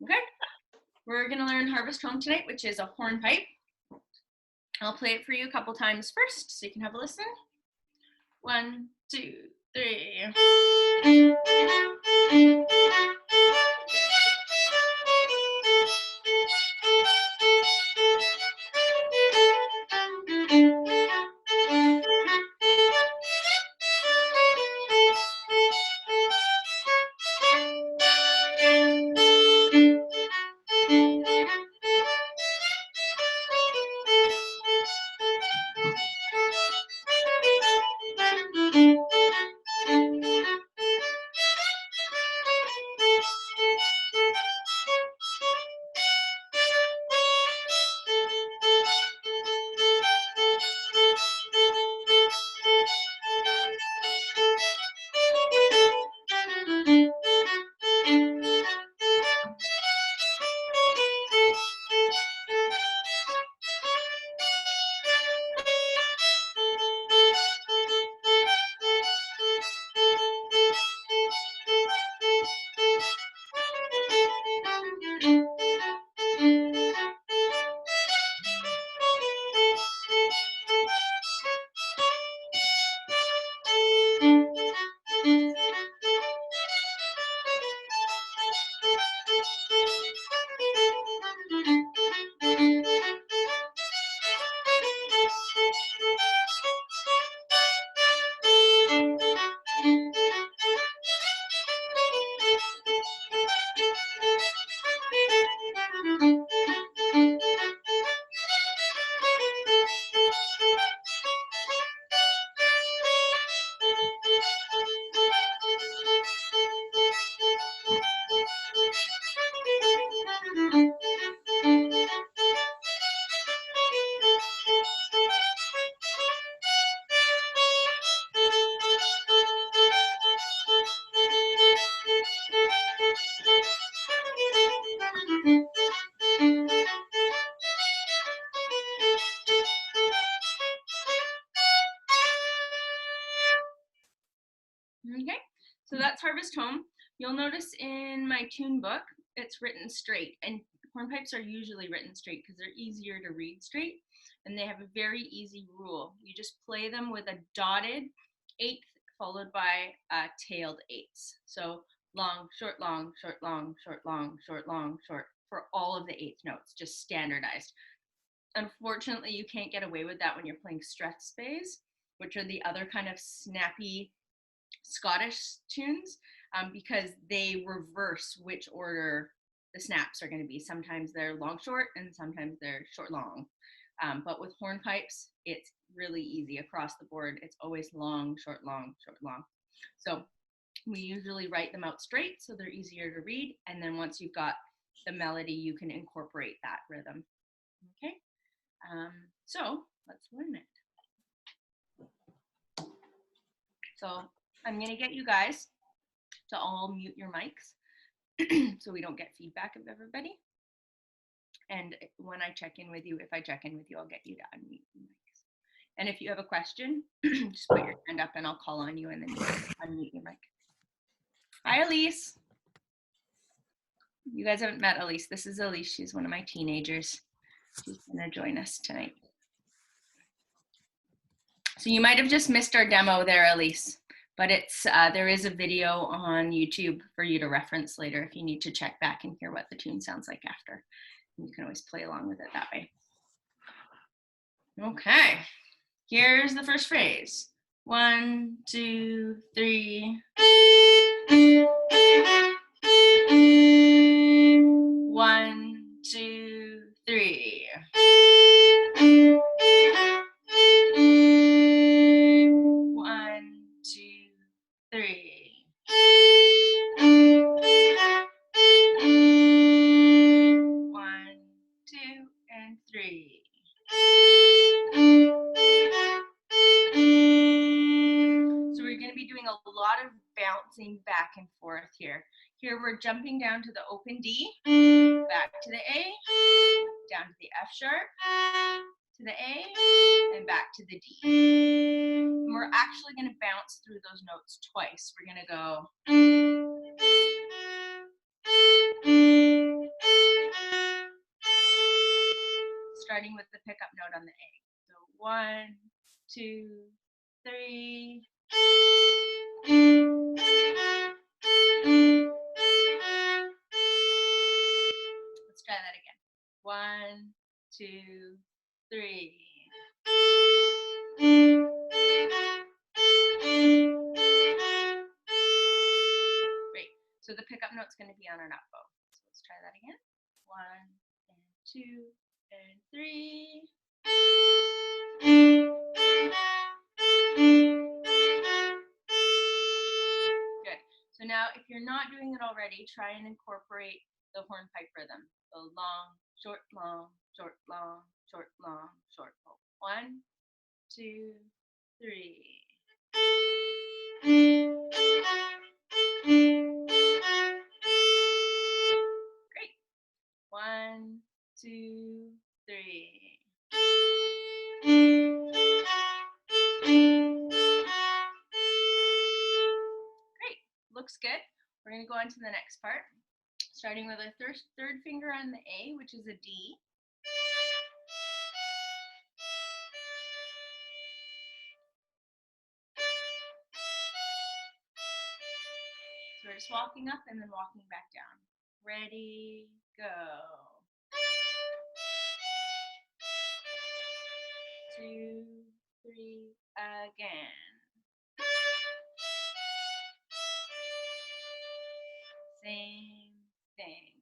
Okay, we're gonna learn Harvest Home tonight, which is a hornpipe. I'll play it for you a couple times first so you can have a listen. 1, 2, 3. Okay, so that's Harvest Home. You'll notice in my tune book, it's written straight, and hornpipes are usually written straight because they're easier to read straight, and they have a very easy rule. You just play them with a dotted eighth followed by tailed eighths. So long, short, long, short, long, short, long, short, long, short for all of the eighth notes, just standardized. Unfortunately, you can't get away with that when you're playing Strathspeys, which are the other kind of snappy Scottish tunes, because they reverse which order the snaps are going to be. Sometimes they're long short and sometimes they're short long. But with hornpipes, it's really easy across the board. It's always long, short, long, short, long. So we usually write them out straight so they're easier to read. And then once you've got the melody, you can incorporate that rhythm. Okay, so let's learn it. So I'm going to get you guys to all mute your mics so we don't get feedback of everybody. And when I check in with you, if I check in with you, I'll get you to unmute your mics. And if you have a question, just put your hand up and I'll call on you and then you unmute your mic. Hi, Elise. You guys haven't met Elise. This is Elise. She's one of my teenagers. She's going to join us tonight. So you might have just missed our demo there, Elise. But it's there is a video on YouTube for you to reference later if you need to check back and hear what the tune sounds like after. And you can always play along with it that way. Okay, here's the first phrase. 1, 2, 3. 1, 2, 3. 1, 2, 3. 1, 2, and 3. So we're going to be doing a lot of bouncing back and forth here. Here we're jumping down to the open D, back to the A, down to the F sharp, to the A, and back to the D. And we're actually going to bounce through those notes twice. We're going to go starting with the pickup note on the A. So 1, 2, 3. Let's try that again. 1, 2, 3. Great. So the pickup note's going to be on an up bow. So let's try that again. 1 and 2 and 3. Good. So now if you're not doing it already, try and incorporate the hornpipe rhythm. The long, short, long, short, long, short, long, short. 1, 2, 3. Great. 1, 2, 3. Great. Looks good. We're going to go on to the next part, starting with our third finger on the A, which is a D. So we're just walking up and then walking back down. Ready, go. 2, 3, again. Same thing.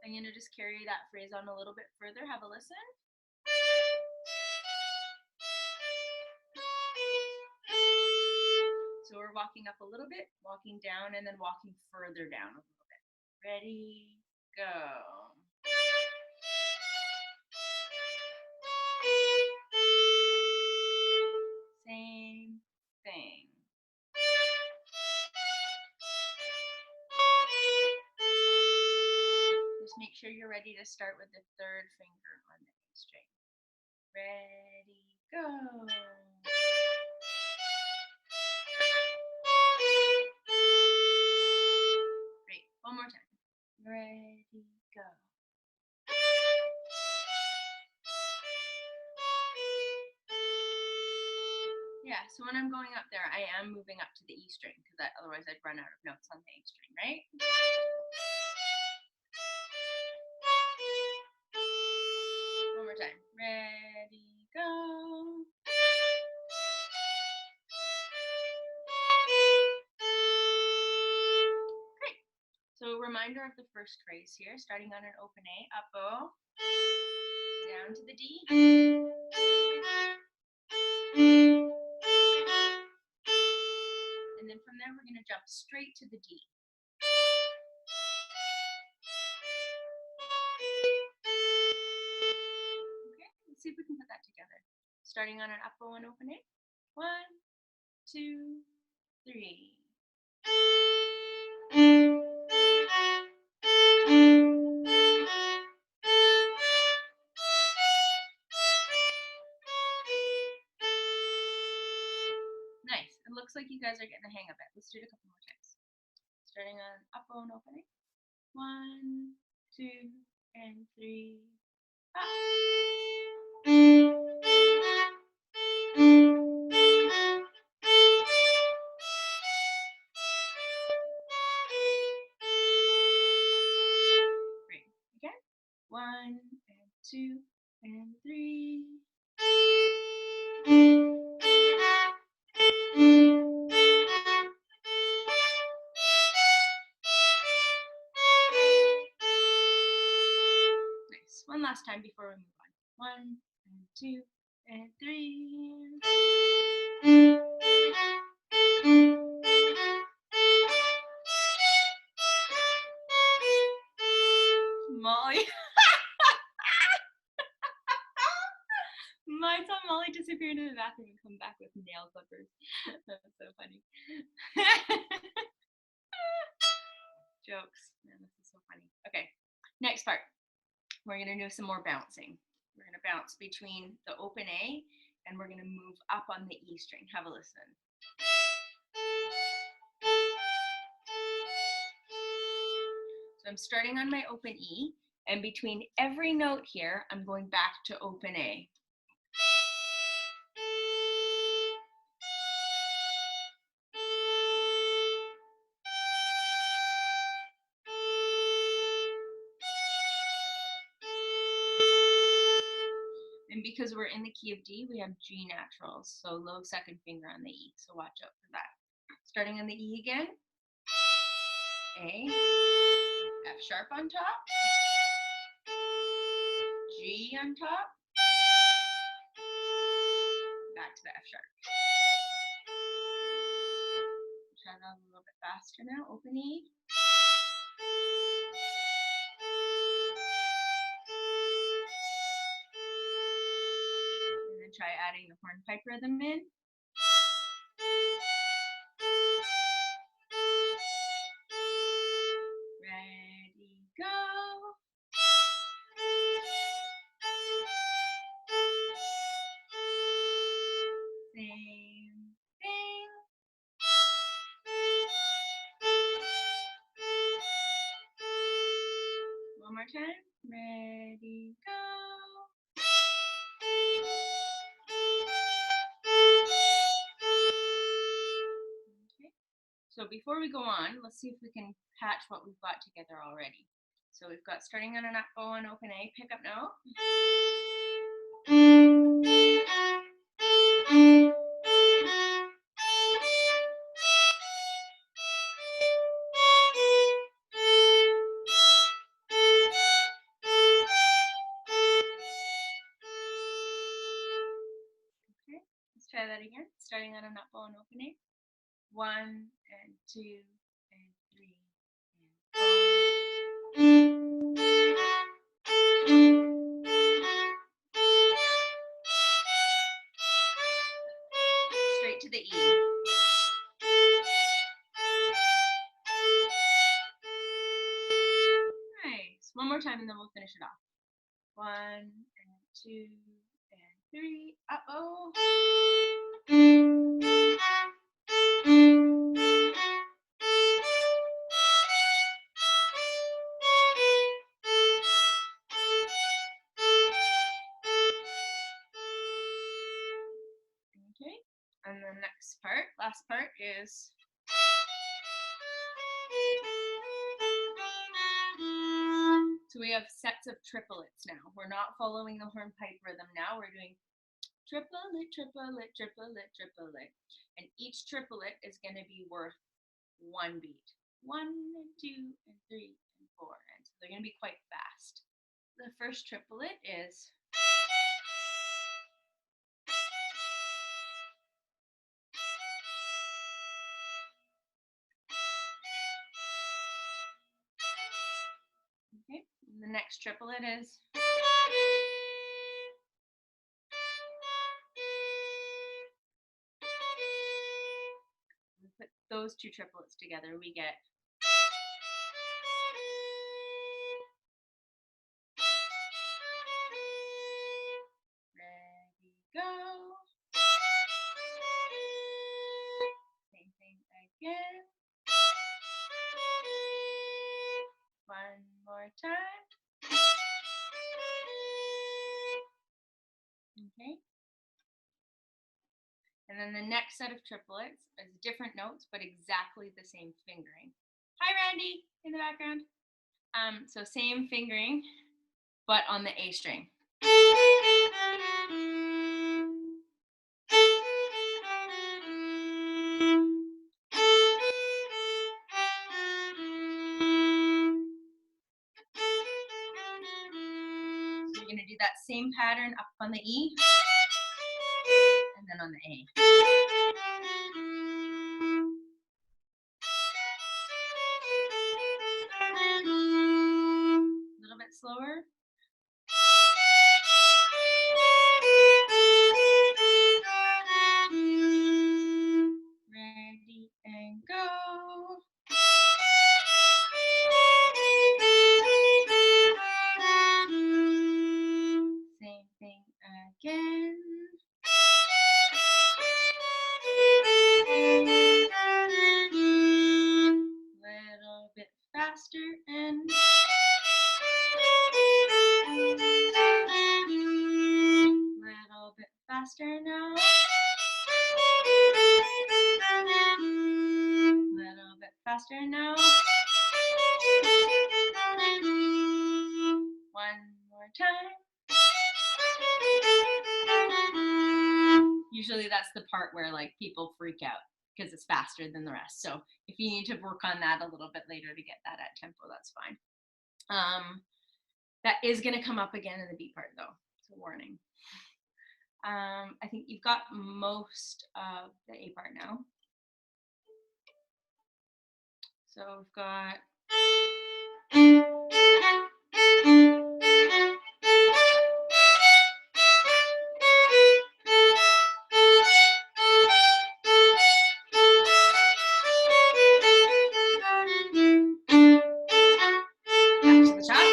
I'm going to just carry that phrase on a little bit further. Have a listen. So we're walking up a little bit, walking down, and then walking further down a little bit. Ready, go. Same thing. Just make sure you're ready to start with the third finger on the A string. Ready, go. Great. One more time. Ready, go. Yeah, so when I'm going up there, I am moving up to the E string because otherwise I'd run out of notes on the A string, right? One more time. Ready, go. Great. So a reminder of the first phrase here, starting on an open A, up bow, down to the D. And then from there, we're going to jump straight to the D. Okay, let's see if we can put that together. Starting on an up bow and open A. 1, 2, 3. Nice. It looks like you guys are getting the hang of it. Let's do it a couple more times. Starting on up bow and opening. 1, 2, and 3. Up. Great. Again. 1, and 2, and 3. Nice. One last time before we move on. 1, and 2, and 3. Molly. My son Molly disappeared in the bathroom and come back with nail clippers. That's so funny. Jokes. Man, this is so funny. Okay, next part. We're going to do some more bouncing. We're going to bounce between the open A and we're going to move up on the E string. Have a listen. So I'm starting on my open E, and between every note here, I'm going back to open A. And because we're in the key of D, we have G naturals, so low second finger on the E, so watch out for that. Starting on the E again, A, F sharp on top, G on top, back to the F sharp. Try that a little bit faster now, open E. And then try adding the hornpipe rhythm in. Ready, go. Same thing. One more time. Ready, go. Okay. So before we go on, let's see if we can patch what we've got together already. So we've got starting on an up bow and open A, pick up note. Okay, let's try that again. Starting on an up bow and open A. 1 and 2 and 3 and 4. Straight to the E. Nice. One more time and then we'll finish it off. 1 and 2 and 3. Uh-oh. Okay, and the next part, last part is so we have sets of triplets now. We're not following the hornpipe rhythm now. We're doing triplet, triplet, triplet, triplet. And each triplet is going to be worth one beat. 1 and 2 and 3 and 4. And so they're going to be quite fast. The first triplet is okay. And the next triplet is we put those two triplets together, we get ready, go. Same thing again. One more time. Okay. And then the next set of triplets is different notes, but exactly the same fingering. Hi, Randy, in the background. So same fingering, but on the A string. So you're going to do that same pattern up on the E and then on the A. A little bit slower. Ready and go. Same thing again. faster now. One more time. Usually that's the part where like people freak out because it's faster than the rest. So if you need to work on that a little bit later to get that at tempo, that's fine. That is going to come up again in the B part though. It's a warning. I think you've got most of the A part now. So we've got back to the top.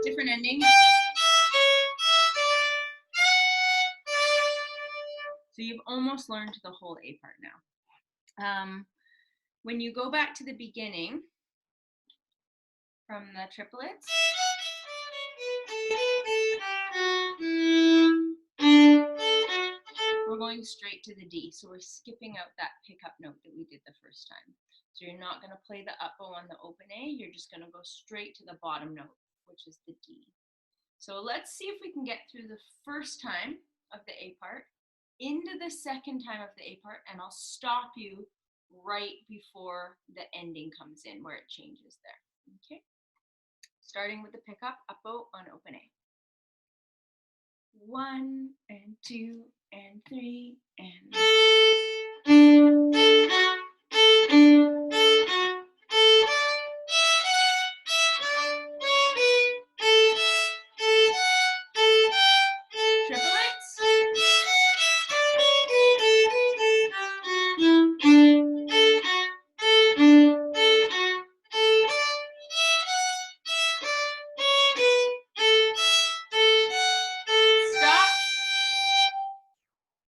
Different ending. So you've almost learned the whole A part now. When you go back to the beginning from the triplets, we're going straight to the D. So we're skipping out that pickup note that we did the first time. So you're not going to play the up bow on the open A. You're just going to go straight to the bottom note, which is the D. So let's see if we can get through the first time of the A part into the second time of the A part, and I'll stop you right before the ending comes in where it changes there. Okay, starting with the pickup, up bow on open A. 1 and 2 and 3 and triplets. Stop.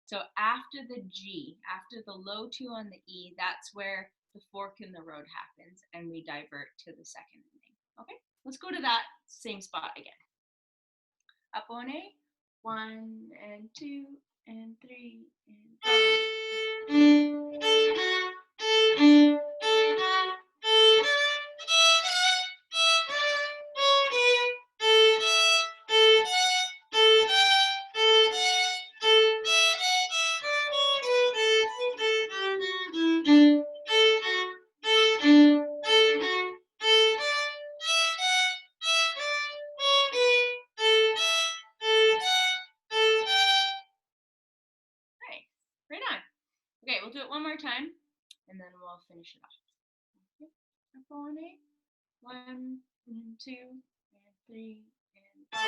So after the G, after the low 2 on the E, that's where the fork in the road happens and we divert to the second ending. Okay, let's go to that same spot again. Up on A, 1 and 2 and 3 and 4. Right on. Okay, we'll do it one more time, and then we'll finish it off. Okay. Up on A, 1 and 2 and 3 and 4.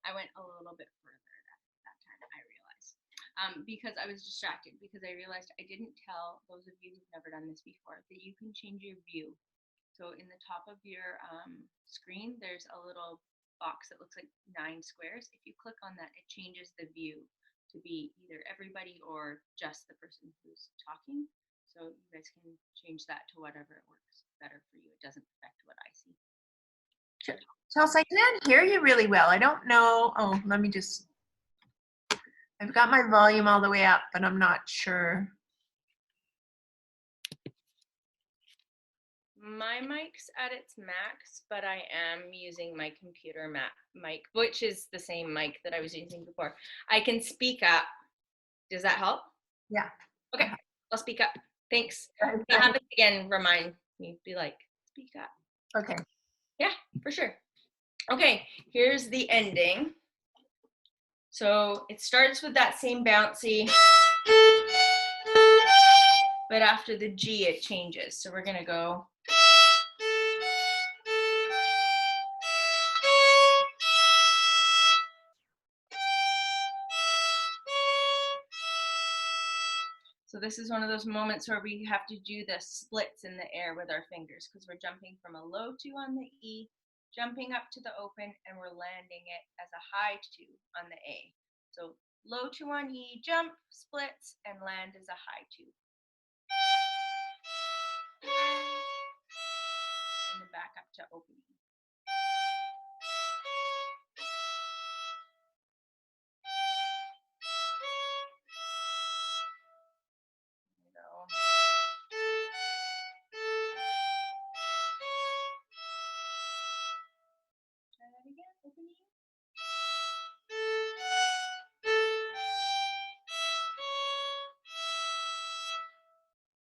I went a little bit further that time, I realized. Because I was distracted, because I realized I didn't tell those of you who've never done this before that you can change your view. So in the top of your screen, there's a little box that looks like 9 squares. If you click on that, it changes the view to be either everybody or just the person who's talking. So you guys can change that to whatever works better for you. It doesn't affect what I see. Chelsea, I can't hear you really well. I don't know. Oh, let me just, I've got my volume all the way up, but I'm not sure. My mic's at its max, but I am using my computer mic, which is the same mic that I was using before. I can speak up. Does that help? Yeah. Okay, I'll speak up. Thanks. Okay. If it happens again, remind me, be like, speak up. Okay. Yeah, for sure. Okay, here's the ending. So it starts with that same bouncy, but after the G, it changes. So we're gonna go. So this is one of those moments where we have to do the splits in the air with our fingers because we're jumping from a low 2 on the E, jumping up to the open, and we're landing it as a high 2 on the A. So low 2 on E, jump, splits, and land as a high 2. And then back up to open E. Try that again, open E.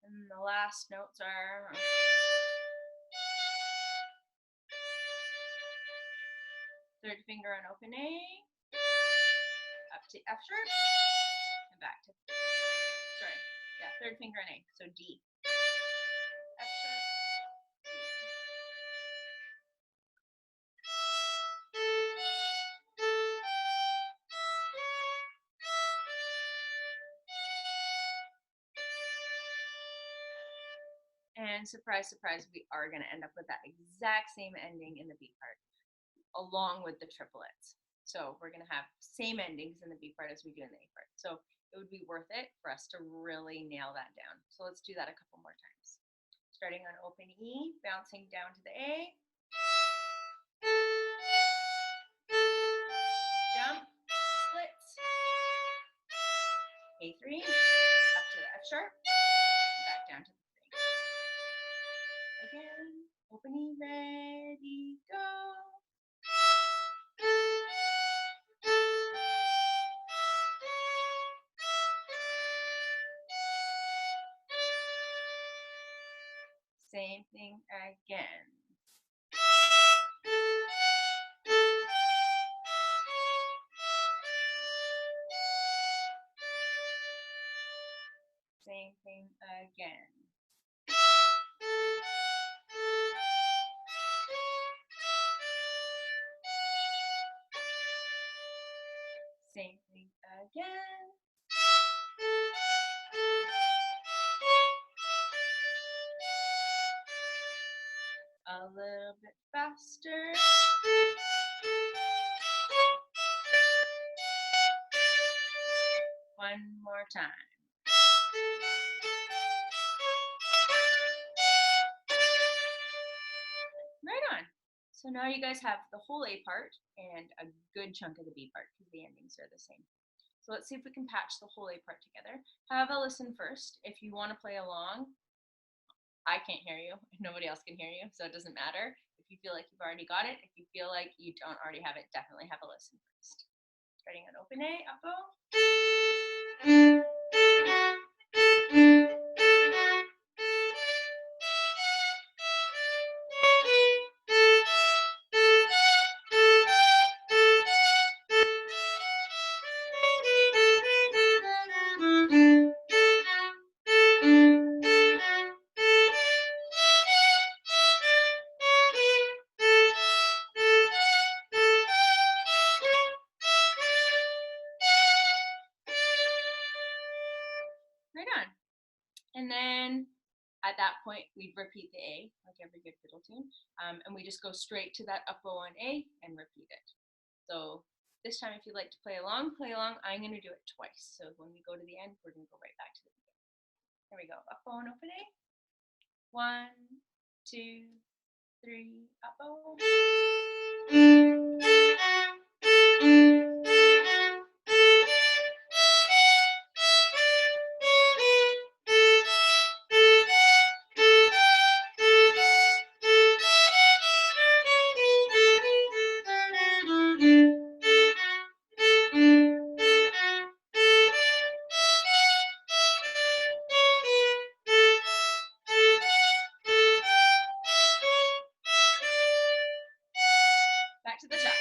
And the last notes are third finger on open A, up to F sharp, and back to, third finger on A, so D. F sharp, D. And surprise, surprise, we are going to end up with that exact same ending in the B part, along with the triplets. So we're going to have same endings in the B part as we do in the A part. So it would be worth it for us to really nail that down. So let's do that a couple more times. Starting on open E, bouncing down to the A. Jump, splits, A3, up to the F sharp, back down to the 3. Again, open E, ready, go. Same thing again. Same thing again. Same thing again. A little bit faster. One more time. Right on. So now you guys have the whole A part and a good chunk of the B part because the endings are the same. So let's see if we can patch the whole A part together. Have a listen first. If you want to play along, I can't hear you. Nobody else can hear you, so it doesn't matter. If you feel like you've already got it, if you feel like you don't already have it, definitely have a listen first. Starting on open A, up bow. Right on. And then at that point, we'd repeat the A, like every good fiddle tune, and we just go straight to that up bow on A and repeat it. So this time, if you'd like to play along, I'm going to do it twice. So when we go to the end, we're going to go right back to the beginning. Here we go. Up bow and open A. 1, 2, 3, up bow. Back to the top.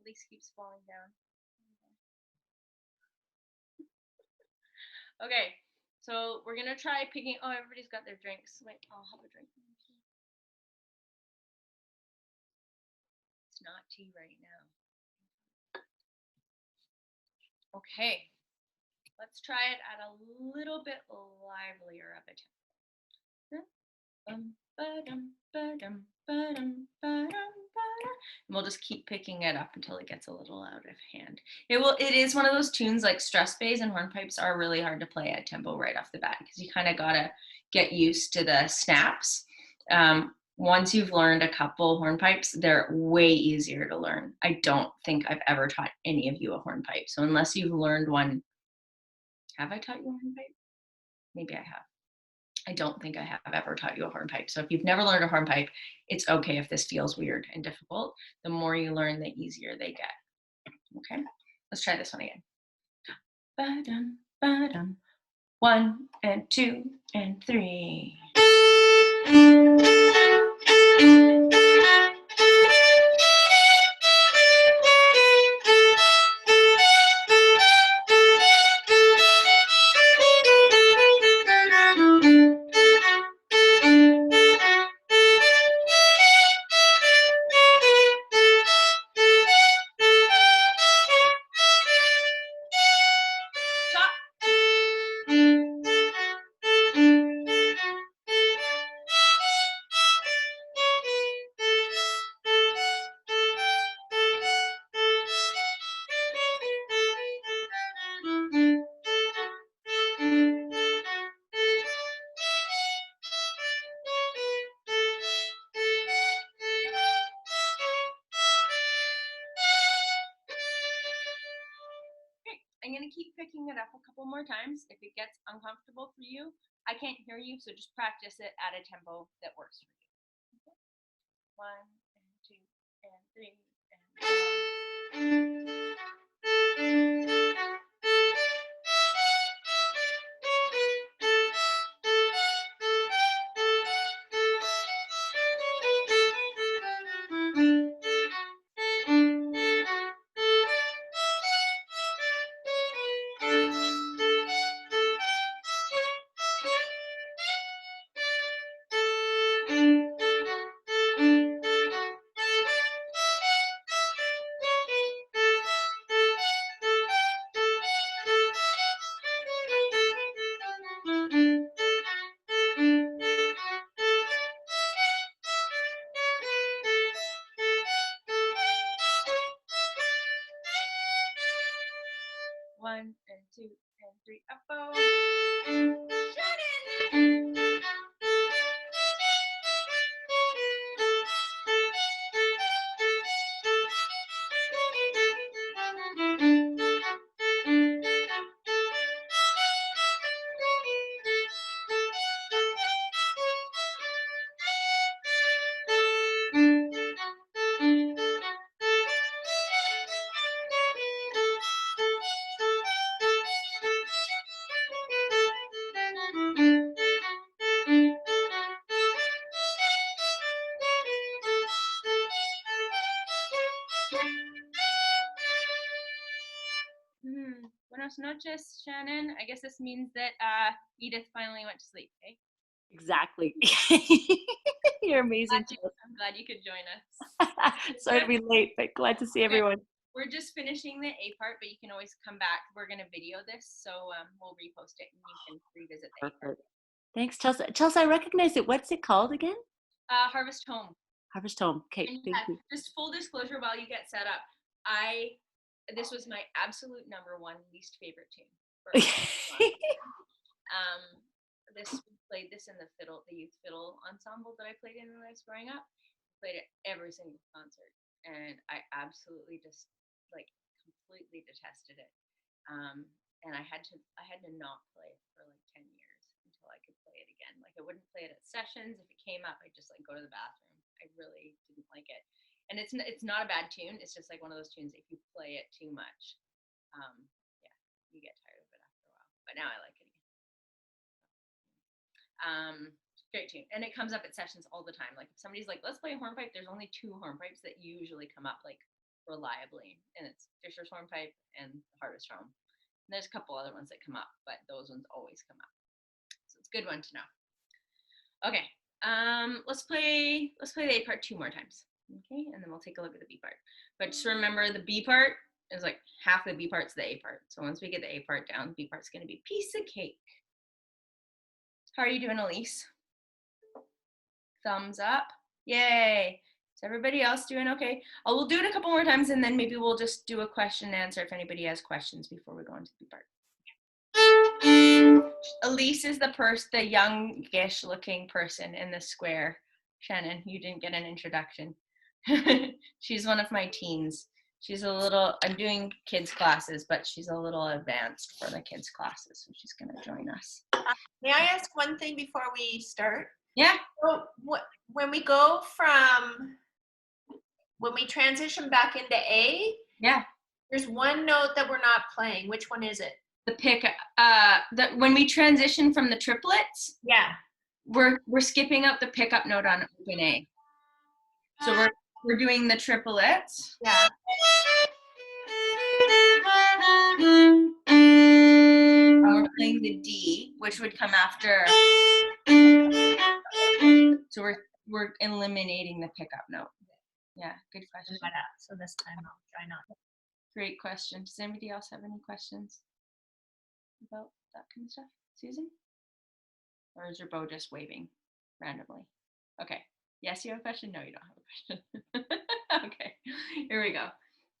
least keeps falling down. Okay, so we're gonna try picking. Oh, everybody's got their drinks. Wait, I'll have a drink. It's not tea right now. Okay, let's try it at a little bit livelier of a tempo. And we'll just keep picking it up until it gets a little out of hand. It is one of those tunes, like stress bass and hornpipes are really hard to play at tempo right off the bat because you kind of gotta get used to the snaps. Once you've learned a couple hornpipes, they're way easier to learn. I don't think I've ever taught any of you a hornpipe. So unless you've learned one, have I taught you a hornpipe? Maybe I have. I don't think I have ever taught you a hornpipe. So if you've never learned a hornpipe, it's okay if this feels weird and difficult. The more you learn, the easier they get. Okay, let's try this one again. Ba-dum, ba-dum. 1 and 2 and 3. I'm going to keep picking it up a couple more times. If it gets uncomfortable for you, I can't hear you, so just practice it at a tempo that works for you. Okay. 1 and 2 and 3 and 4. One and 2 and 3, up bow. Buenas noches, Shannon. I guess this means that Edith finally went to sleep, eh? Exactly. You're amazing. I'm glad you could join us. Sorry to be late, but glad to see everyone. We're just finishing the A part, but you can always come back. We're going to video this, so we'll repost it and you can revisit the A part. Thanks, Chelsea. Chelsea, I recognize it. What's it called again? Harvest Home. Harvest Home. Okay, thank you. Just full disclosure while you get set up, this was my absolute #1 least favorite tune. We played this in the youth fiddle ensemble that I played in when I was growing up. Played it every single concert, and I absolutely just completely detested it. And I had to not play it for 10 years until I could play it again. I wouldn't play it at sessions. If it came up, I'd just go to the bathroom. I really didn't like it. And it's not a bad tune. It's just one of those tunes. If you play it too much, you get tired of it after a while. But now I like it again. Great tune, and it comes up at sessions all the time. If somebody's let's play a hornpipe, there's only 2 hornpipes that usually come up reliably, and it's Fisher's hornpipe and harvest home. And there's a couple other ones that come up, but those ones always come up. So it's a good one to know. Okay, let's play the A part 2 more times. Okay, and then we'll take a look at the B part. But just remember, the B part is like half the B part's the A part. So once we get the A part down, the B part's going to be a piece of cake. How are you doing, Elise? Thumbs up. Yay. Is everybody else doing okay? We'll do it a couple more times, and then maybe we'll just do a question and answer if anybody has questions before we go into the B part. Elise is the youngish looking person in the square. Shannon, you didn't get an introduction. She's one of my teens. She's a little, I'm doing kids classes, but she's a little advanced for the kids classes, so she's gonna join us. May I ask one thing before we start? Yeah. So when we transition back into A, Yeah. there's one note that we're not playing. Which one is it? The pick, when we transition from the triplets, Yeah. we're skipping out the pickup note on open A. So we're doing the triplets. Yeah. And we're playing the D, which would come after. So we're eliminating the pickup note. Yeah, good question. So this time I'll try not. Great question. Does anybody else have any questions about that kind of stuff? Susan? Or is your bow just waving randomly? Okay. Yes, you have a question? No, you don't have a question. Okay, here we go.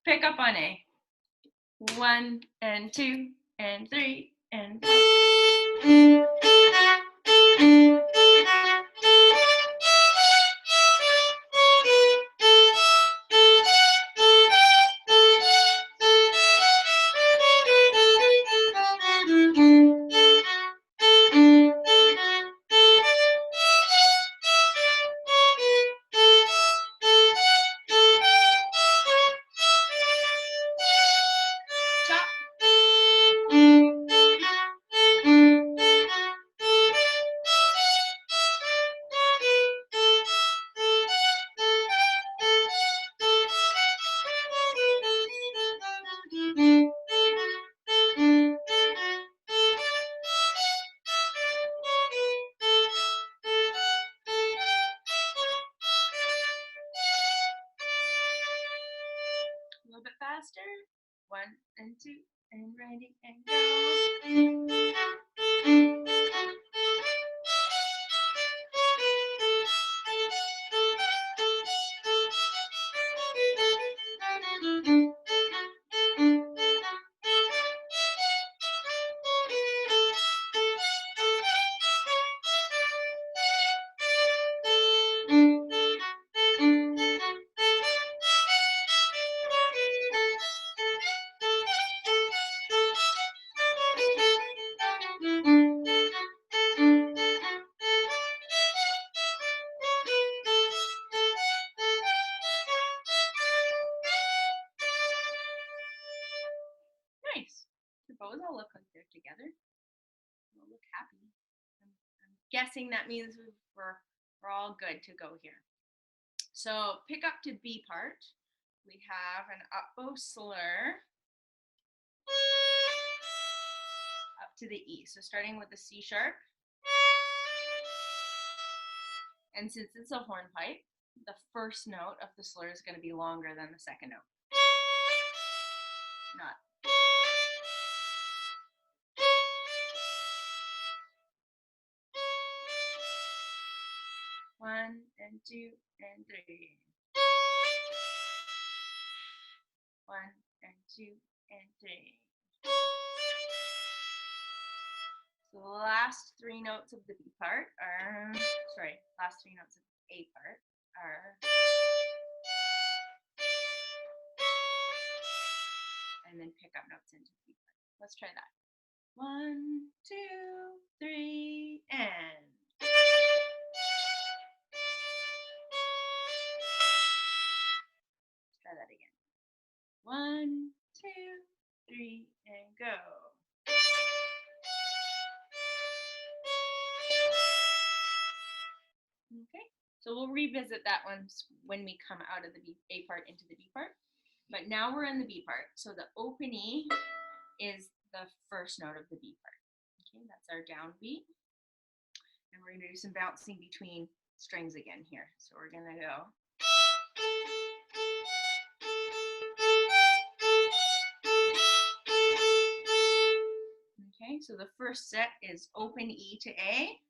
Pick up on A. 1 and 2 and 3 and 4. A little bit faster. 1 and 2 and ready and go. Nice. The bows all look like they're together. They all look happy. I'm guessing that means we're all good to go here. So pick up to B part. We have an up bow slur up to the E. So starting with the C sharp. And since it's a hornpipe, the first note of the slur is going to be longer than the second note. Not. One and 2 and 3. 1 and 2 and 3. So the last 3 notes of the B part are, last 3 notes of the A part are, and then pick up notes into the B part. Let's try that. 1, 2, 3, and. Let's try that again. 1, 2, 3, and go. Okay, so we'll revisit that one when we come out of the A part into the B part. But now we're in the B part. So the open E is the first note of the B part. Okay, that's our down B. And we're gonna do some bouncing between strings again here. So we're gonna go. Okay, so the first set is open E to A.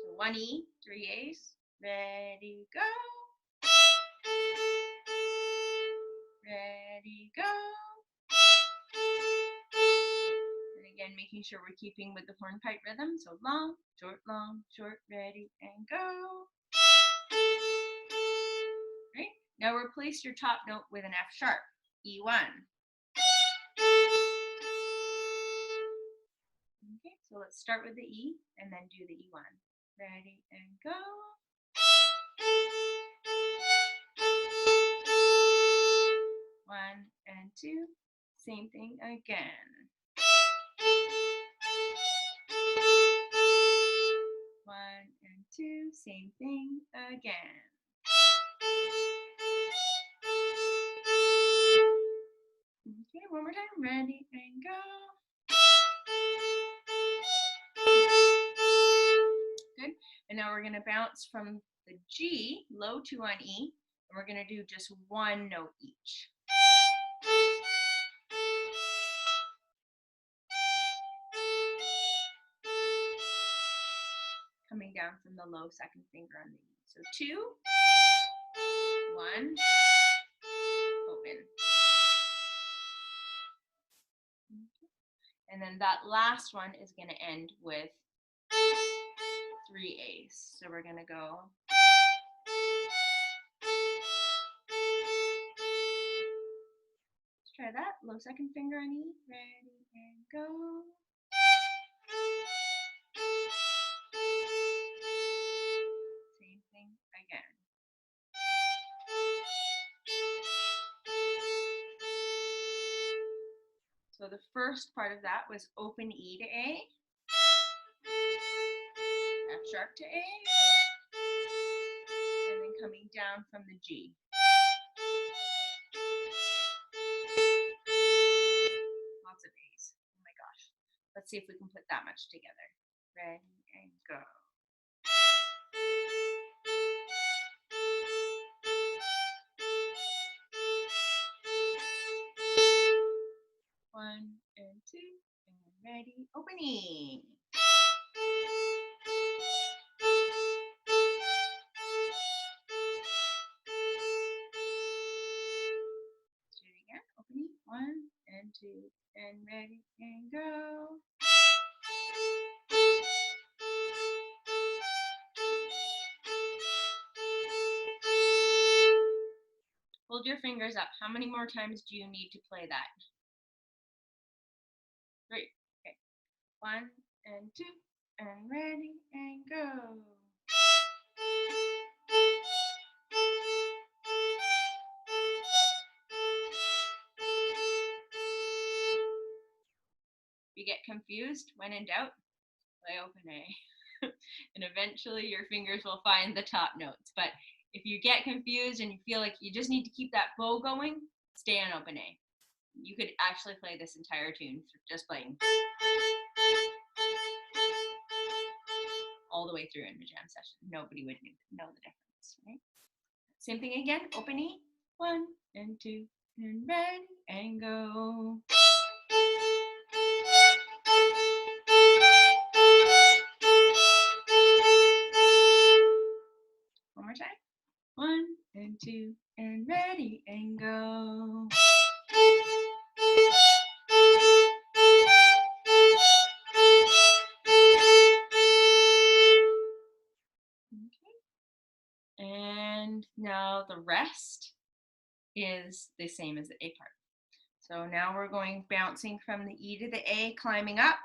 So 1 E, 3 A's. Ready, go. Ready, go. And again, making sure we're keeping with the hornpipe rhythm. So long, short, ready, and go. Right? Now replace your top note with an F sharp, E1. Okay, so let's start with the E and then do the E1. Ready, and go. 1 and 2, same thing again. 1 and 2, same thing again. Okay, one more time. Ready and go. Good. And now we're going to bounce from the G, low 2 on E, and we're going to do just one note each. Coming down from the low second finger on the E. So 2, 1, open. And then that last one is going to end with 3 A's. So we're going to go. Let's try that. Low second finger on E. Ready and go. Same thing again. So the first part of that was open E to A, F sharp to A, and then coming down from the G. Lots of A's. Oh my gosh. Let's see if we can put that much together. Ready and go. One and 2, and ready, opening. Let's do it again. Opening. 1 and 2, and ready and go. Hold your fingers up. How many more times do you need to play that? 3. Okay. 1 and 2, and ready and go. If you get confused, when in doubt, play open A. And eventually your fingers will find the top notes. But if you get confused and you feel like you just need to keep that bow going, stay on open A. You could actually play this entire tune just playing all the way through in the jam session. Nobody would know the difference, right? Same thing again, open E, 1 and 2, and ready and go. One more time. 1 and 2, and ready and go. Okay. And now the rest is the same as the A part. So now we're going bouncing from the E to the A, climbing up.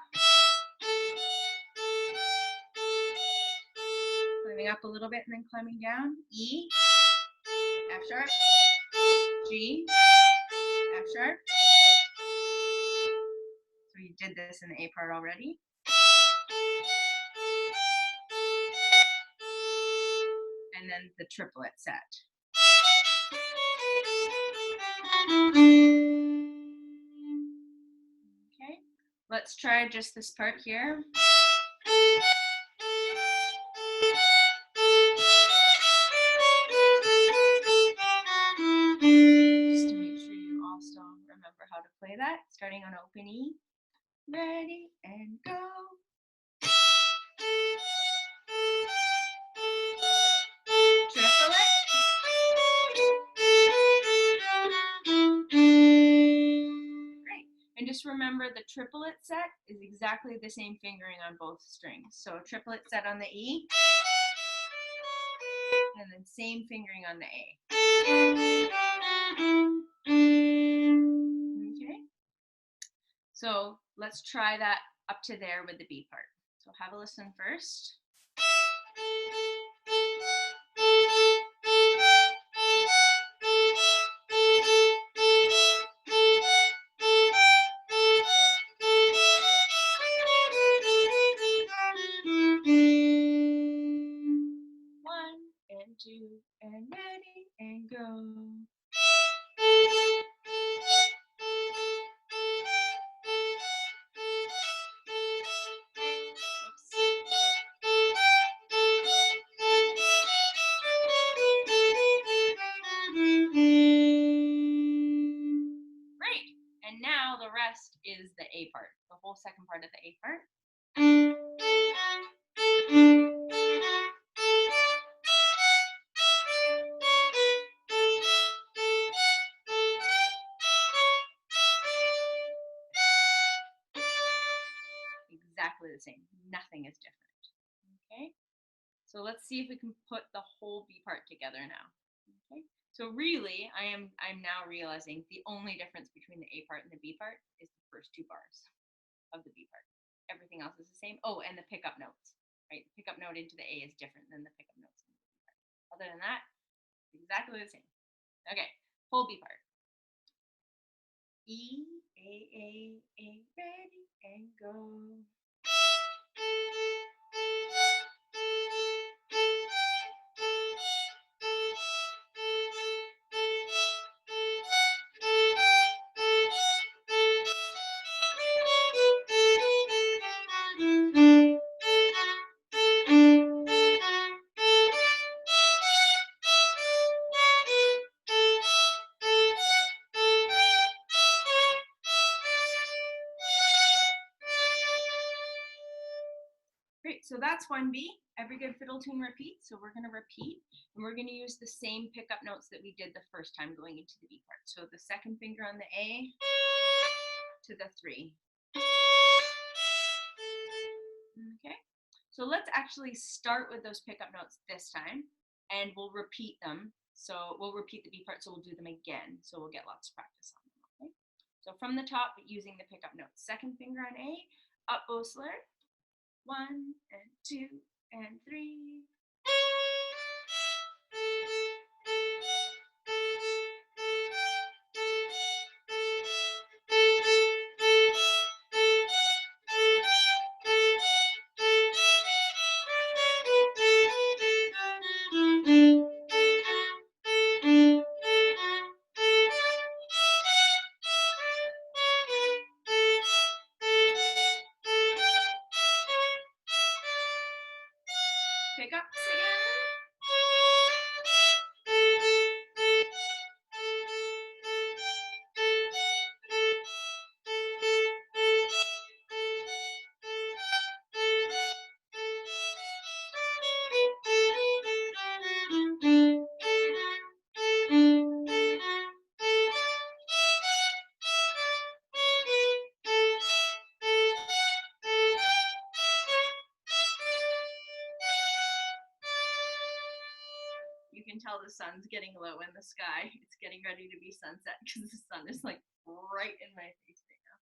Climbing up a little bit and then climbing down. E, F sharp, G, F sharp. So you did this in the A part already. and then the triplet set. Okay, let's try just this part here. Just to make sure you all still remember how to play that, starting on open E. Ready and go. Triplet. Great. And just remember the triplet set is exactly the same fingering on both strings. So triplet set on the E, and then same fingering on the A. Okay. So let's try that up to there with the B part. So have a listen first. One and two and ready and go. Great. And now the rest is the A part, the whole second part of the A part. Exactly the same. Nothing is different. Okay. So let's see if we can put the whole B part together now. Okay. So really, I'm now realizing the only difference between the A part and the B part is the first two bars of the B part. Everything else is the same. Oh, and the pickup notes. Right? The pickup note into the A is different than the pickup notes in the B part. Other than that, exactly the same. Okay. Whole B part. E, A, ready and go. Great, so that's 1B. Every good fiddle tune repeats. So we're going to repeat, and we're going to use the same pickup notes that we did the first time going into the B part. So the second finger on the A to the 3. Okay, so let's actually start with those pickup notes this time, and we'll repeat them. So we'll repeat the B part, so we'll do them again. So we'll get lots of practice on them. Okay, so from the top, using the pickup notes. Second finger on A, up bow slur. 1 and 2 and 3. Pickups again. You can tell the sun's getting low in the sky. It's getting ready to be sunset because the sun is like right in my face right now.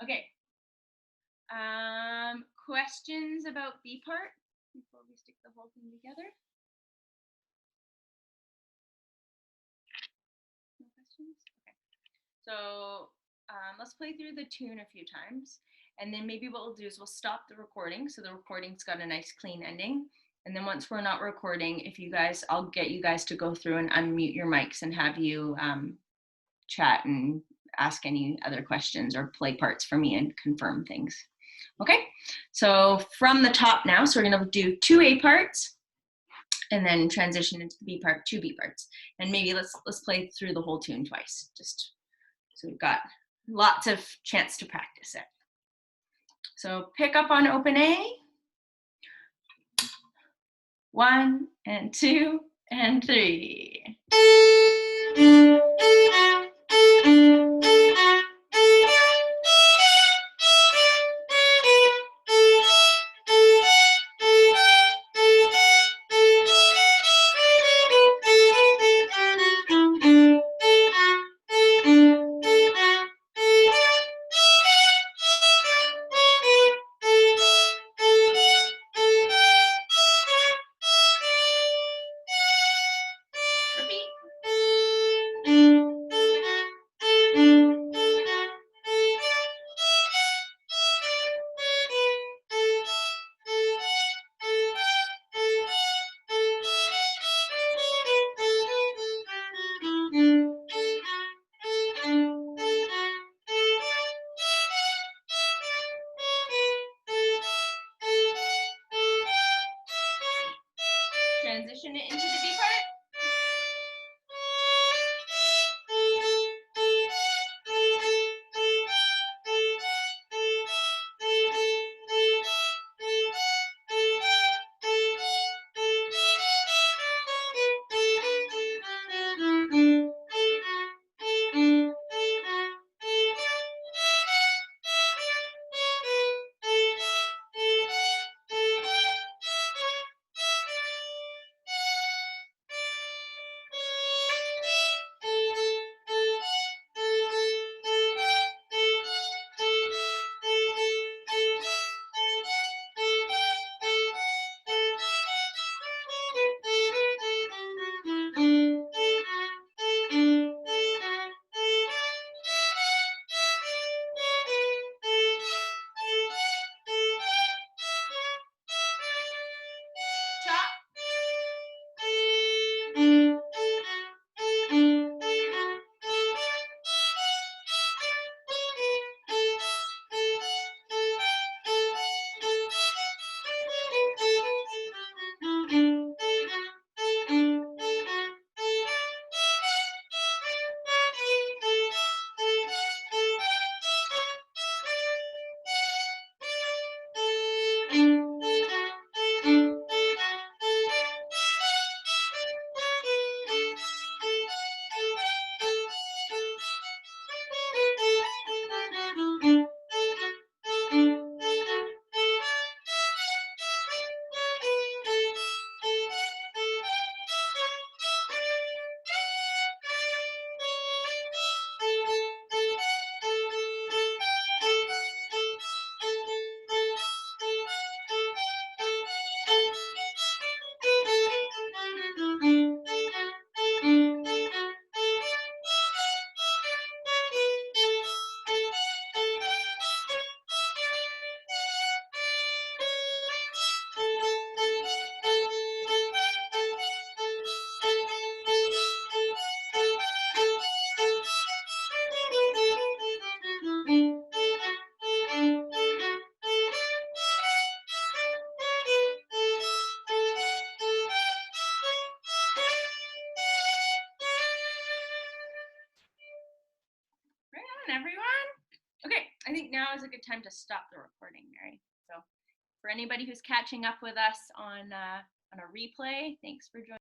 Okay. Questions about B part before we stick the whole thing together? No questions? Okay. So let's play through the tune a few times. And then maybe what we'll do is we'll stop the recording. So the recording's got a nice clean ending. And then once we're not recording, I'll get you guys to go through and unmute your mics and have you chat and ask any other questions or play parts for me and confirm things. Okay, so from the top now, so we're gonna do 2 A parts and then transition into the B part, 2 B parts. And maybe let's play through the whole tune twice, just so we've got lots of chance to practice it. So pick up on open A. 1 and 2 and 3. Transition it into the B part. Everyone? Okay, I think now is a good time to stop the recording, Mary. So for anybody who's catching up with us on a replay, thanks for joining.